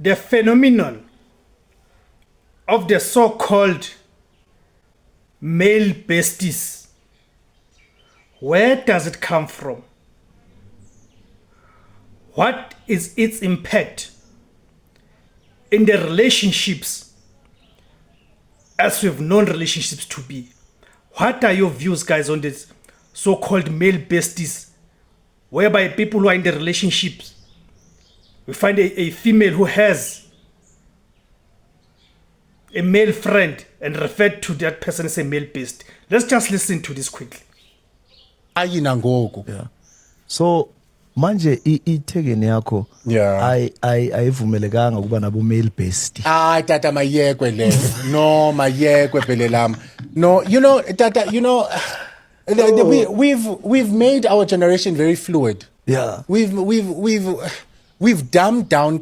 the phenomenon of the so-called male besties, where does it come from? What is its impact in the relationships as we've known relationships to be? What are your views, guys, on this so-called male besties, whereby people who are in the relationships, we find a female who has a male friend and refer to that person as a male bestie? Let's just listen to this quickly. Yeah. So manje ithekeni yakho ayivumelekanga ukuba nabo male bestie. Tata mayekwe le. No mayekwe phela lami. No, you know, Tata, you know, we've made our generation very fluid. Yeah. We've dumbed down